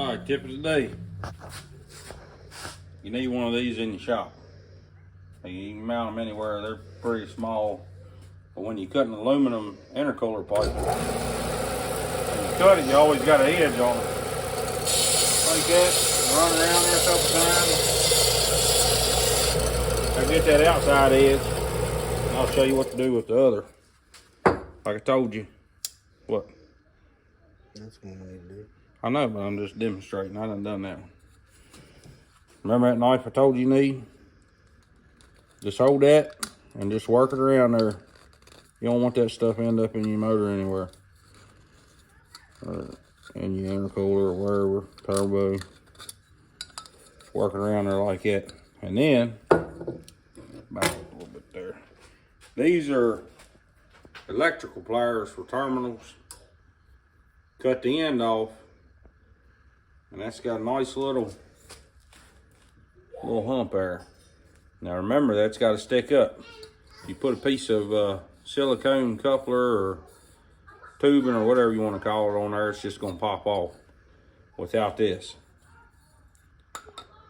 Alright, tip of the day. You need one of these in your shop. You can mount them anywhere, they're pretty small. But when you cut an aluminum intercooler pipe, when you cut it, you always got an edge on it. Like that, run around there a couple times. Now get that outside edge, and I'll show you what to do with the other. Like I told you. What? That's what we need to do. I know, but I'm just demonstrating. I done that one. Remember that knife I told you need? Just hold that and just work it around there. You don't want that stuff end up in your motor anywhere. Or in your intercooler or wherever, turbo. Work it around there like that. And then, back up a little bit there. These are electrical pliers for terminals. Cut the end off. And that's got a nice little hump there. Now remember, that's got to stick up. You put a piece of silicone coupler or tubing or whatever you want to call it on there, it's just going to pop off without this.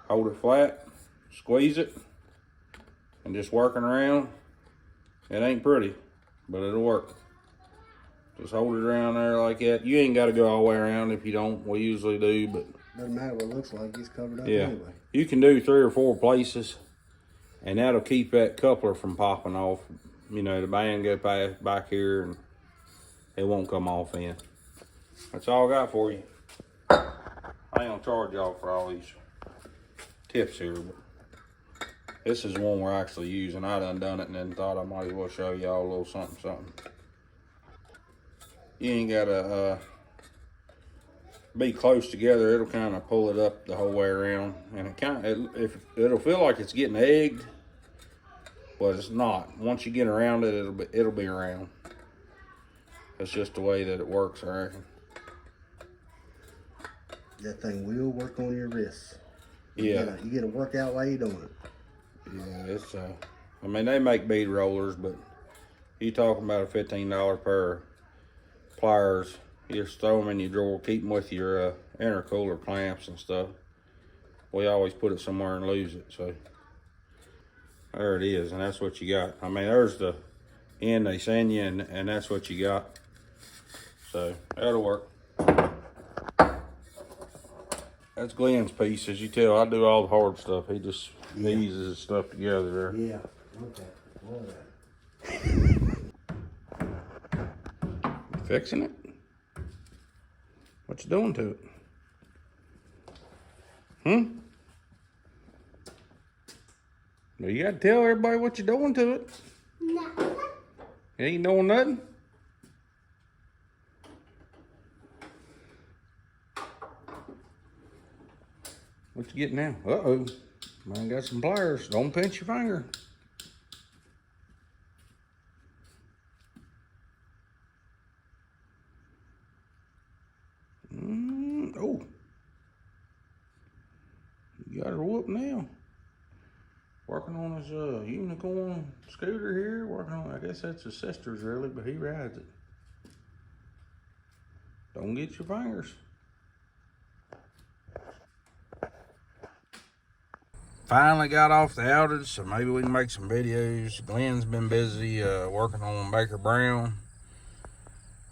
Hold it flat, squeeze it, and just working around. It ain't pretty, but it'll work. Just hold it around there like that. You ain't got to go all the way around if you don't. We usually do, but doesn't matter what it looks like. It's covered up yeah. Anyway. You can do 3 or 4 places, and that'll keep that coupler from popping off. You know, the band go past back here, and it won't come off in. That's all I got for you. I ain't gonna charge y'all for all these tips here, but this is one we're actually using. I done it and then thought I might as well show y'all a little something. You ain't gotta be close together. It'll kind of pull it up the whole way around, and it'll feel like it's getting egged, but it's not. Once you get around it, it'll be around. That's just the way that it works, I reckon. That thing will work on your wrists. Yeah. You get a workout while you're doing it. Yeah, it's I mean, they make bead rollers, but you talking about a $15 pair of pliers. You just throw them in your drawer, keep them with your intercooler clamps and stuff. We always put it somewhere and lose it, so there it is, and that's what you got. I mean, there's the end they send you, and that's what you got. So that'll work. That's Glenn's piece. As you tell, I do all the hard stuff. He just eases his stuff together there. Yeah. Okay. You fixing it? What you doing to it? Well, you gotta tell everybody what you're doing to it. Nothing. You ain't doing nothing? What you getting now? Uh-oh. Man got some pliers. Don't pinch your finger. Oh. You got her whooped now. Working on his unicorn scooter here. Working on, I guess that's his sister's really, but he rides it. Don't get your fingers. Finally got off the outage, so maybe we can make some videos. Glenn's been busy working on Baker Brown.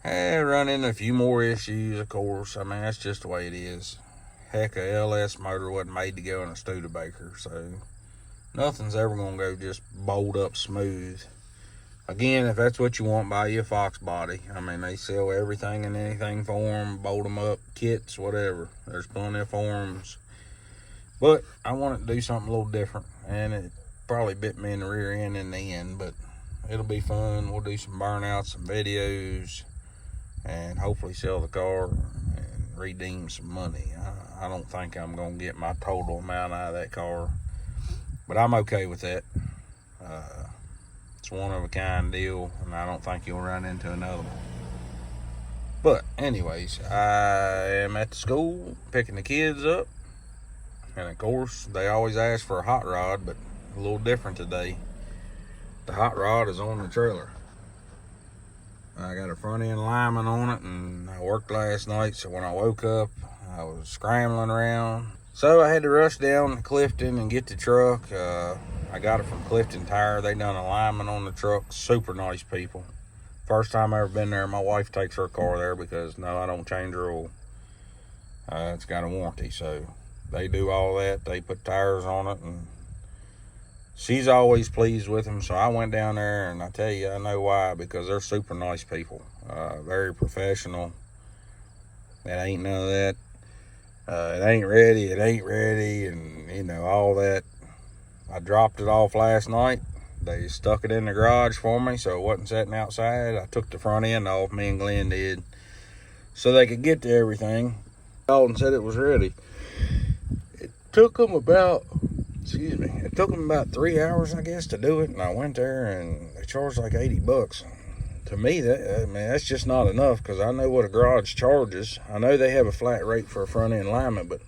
Run into a few more issues, of course. I mean, that's just the way it is. Heck, a LS motor wasn't made to go in a Studebaker, so nothing's ever gonna go just bolt up smooth. Again, if that's what you want, buy you a Fox body. I mean, they sell everything and anything for them, bolt them up, kits, whatever. There's plenty of forms. But I wanted to do something a little different, and it probably bit me in the rear end in the end, but it'll be fun. We'll do some burnouts, some videos, and hopefully sell the car and redeem some money. I don't think I'm going to get my total amount out of that car, but I'm okay with that. It's one of a kind deal, and I don't think you'll run into another one. But anyways, I am at the school picking the kids up, and of course they always ask for a hot rod, but a little different today. The hot rod is on the trailer. I got a front end lineman on it, and I worked last night, so when I woke up, I was scrambling around. So I had to rush down to Clifton and get the truck. I got it from Clifton Tire. They done alignment on the truck. Super nice people. First time I ever been there. My wife takes her car there because no, I don't change her oil. It's got a warranty, so they do all that. They put tires on it, and she's always pleased with them. So I went down there, and I tell you, I know why, because they're super nice people. Very professional. It ain't none of that. It ain't ready, and you know, all that. I dropped it off last night. They stuck it in the garage for me, so it wasn't sitting outside. I took the front end off, me and Glenn did, so they could get to everything. Called and said it was ready. It took them about 3 hours, I guess, to do it, and I went there and they charged like $80. To me, that's just not enough, because I know what a garage charges. I know they have a flat rate for a front end alignment, but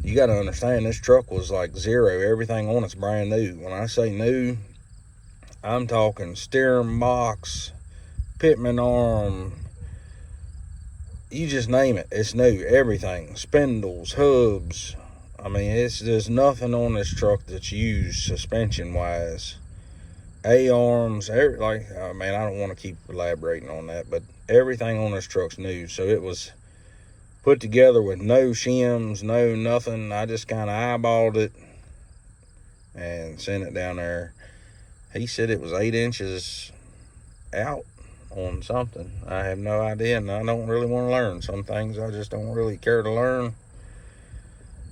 you got to understand, this truck was like zero. Everything on it's brand new. When I say new, I'm talking steering box, pitman arm, you just name it. It's new. Everything, spindles, hubs. I mean, there's nothing on this truck that's used suspension wise. A-arms, I don't want to keep elaborating on that, but everything on this truck's new. So it was put together with no shims, no nothing. I just kind of eyeballed it and sent it down there. He said it was 8 inches out on something. I have no idea, and I don't really want to learn. Some things I just don't really care to learn.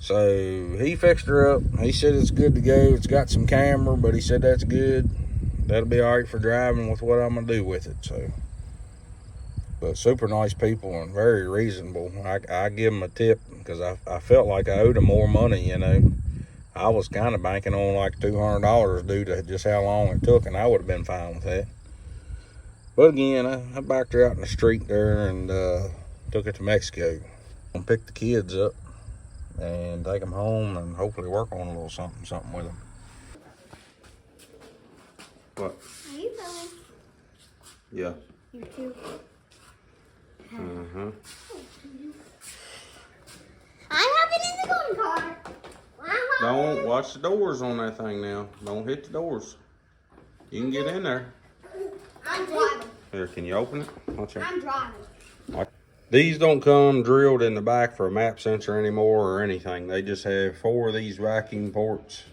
So he fixed her up. He said it's good to go. It's got some camera, but he said that's good. That'll be all right for driving with what I'm going to do with it. So, but super nice people and very reasonable. I give them a tip because I felt like I owed them more money, you know. I was kind of banking on like $200 due to just how long it took, and I would have been fine with that. But again, I backed her out in the street there and took it to Mexico. And pick the kids up and take them home and hopefully work on a little something with them. What? Are you filming? Yeah. You too. I'm hopping in the golden car. Don't watch the doors on that thing now. Don't hit the doors. You can get in there. I'm driving. Here, can you open it? I'm driving. These don't come drilled in the back for a map sensor anymore or anything. They just have 4 of these vacuum ports.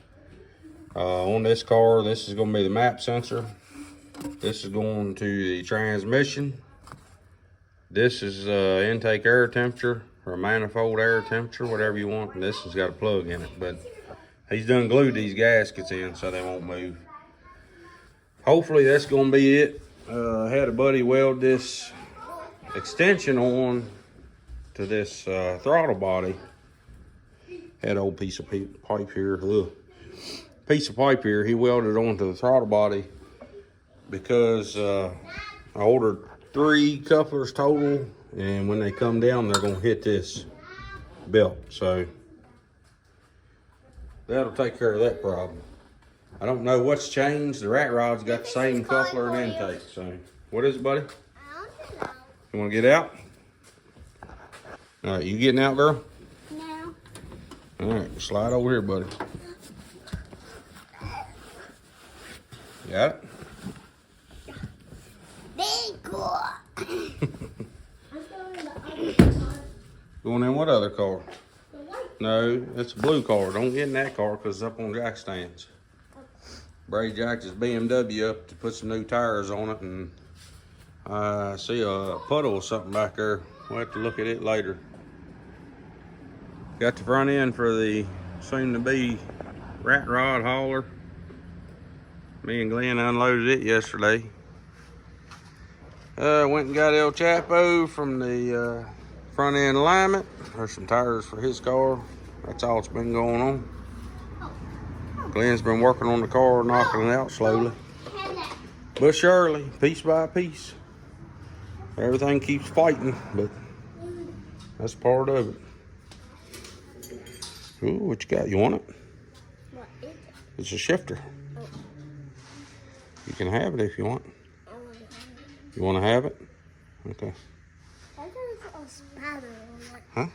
On this car, this is going to be the map sensor. This is going to the transmission. This is intake air temperature or manifold air temperature, whatever you want. And this has got a plug in it. But he's done glued these gaskets in so they won't move. Hopefully that's going to be it. I had a buddy weld this extension on to this throttle body. Had an old piece of pipe here. Piece of pipe here. He welded onto the throttle body because I ordered 3 couplers total, and when they come down, they're going to hit this belt. So that'll take care of that problem. I don't know what's changed. The rat rod's got the same coupler and intake. So what is it, buddy? I don't know. You want to get out? All right, you getting out, girl? No. All right, slide over here, buddy. Got it? Big cool. Going in what other car? The white. No, it's a blue car. Don't get in that car because it's up on jack stands. Brady jacked his BMW up to put some new tires on it, and I see a puddle or something back there. We'll have to look at it later. Got the front end for the soon-to-be rat rod hauler. Me and Glenn unloaded it yesterday. Went and got El Chapo from the front end alignment. There's some tires for his car. That's all that's been going on. Glenn's been working on the car, knocking it out slowly. But surely, piece by piece. Everything keeps fighting, but that's part of it. Ooh, what you got? You want it? What is it? It's a shifter. Oh. You can have it if you want. I want to have it. You want to have it? Okay. I thought it was a spider on it. Huh?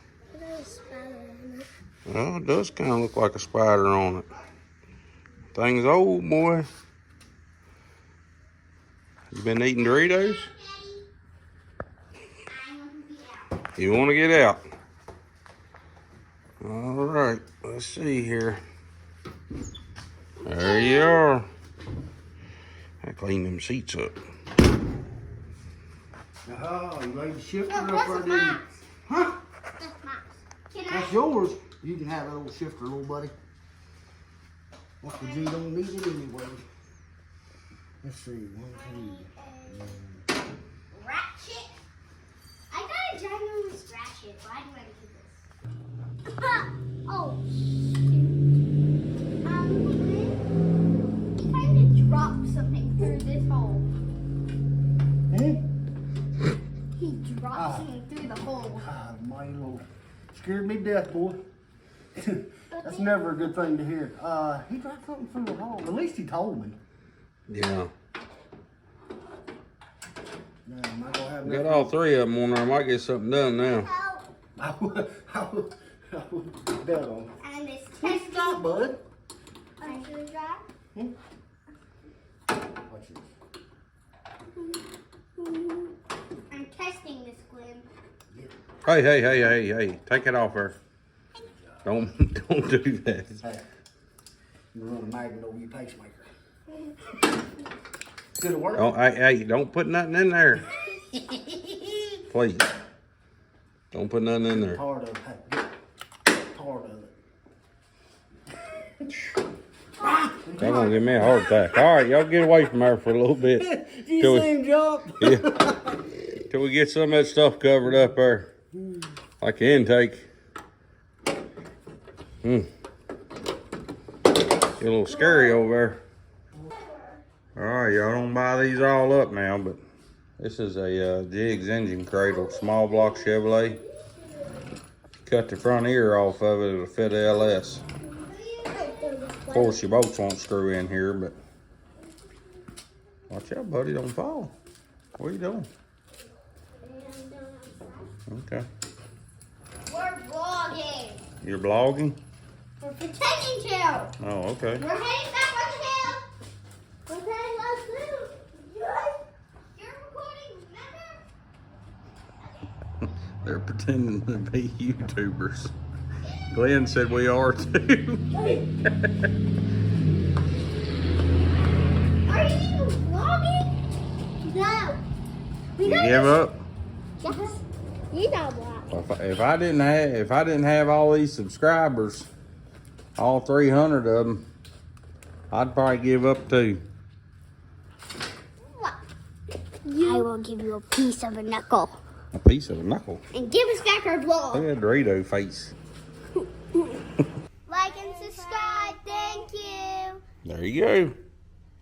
Well, it does kind of look like a spider on it. Thing's old, boy. You been eating Doritos? You want to get out? All right, let's see here. There you are. I clean them seats up. Oh, you laid the shifter No, up that's there, mine. didn't you? Huh? That's mine. Can That's yours. You can have that little shifter, little buddy. What the G don't need it anyway. Let's see, 1, 2. Ratchet? I got a ginormous ratchet. Why do I do this? Oh, he kind of dropped something through this hole. He dropped something through the hole. God, my Lord. Scared me to death, boy. That's never a good thing to hear. He dropped something through the hole. At least he told me. Yeah. No, am I gonna have Got all three of them on there. I might get something done now. I would bet on. And this Please testing. stop, bud. Should we drive? Watch this. I'm testing this, Glenn. Hey. Take it off her. Don't do that. Hey, you run a magnet over your pacemaker. Good it work? Hey, don't put nothing in there. Please. Don't put nothing in there. Part of it. Part of it. Y'all gonna give me a heart attack. All right, y'all get away from her for a little bit. You Till we- see him jump? Yeah. Till we get some of that stuff covered up there. Like the intake. Get a little scary over there. Alright, y'all don't buy these all up now, but this is a Jigs engine cradle, small block Chevrolet. Cut the front ear off of it, it'll fit a LS. Of course, your bolts won't screw in here, but watch out, buddy, don't fall. What are you doing? Okay. We're vlogging. You're blogging? We're pretending to. Oh, okay. We're heading back on the hill. We're heading back through. You're recording, remember? They're pretending to be YouTubers. Glenn said we are too. Are you vlogging? No. We You don't give up? Yes. You know what? If I didn't have all these subscribers, all 300 of them, I'd probably give up too. What? I will give you a piece of a knuckle. A piece of a knuckle. And give us back our vlog. Look at that Dorito face. Like and subscribe. Thank you. There you go.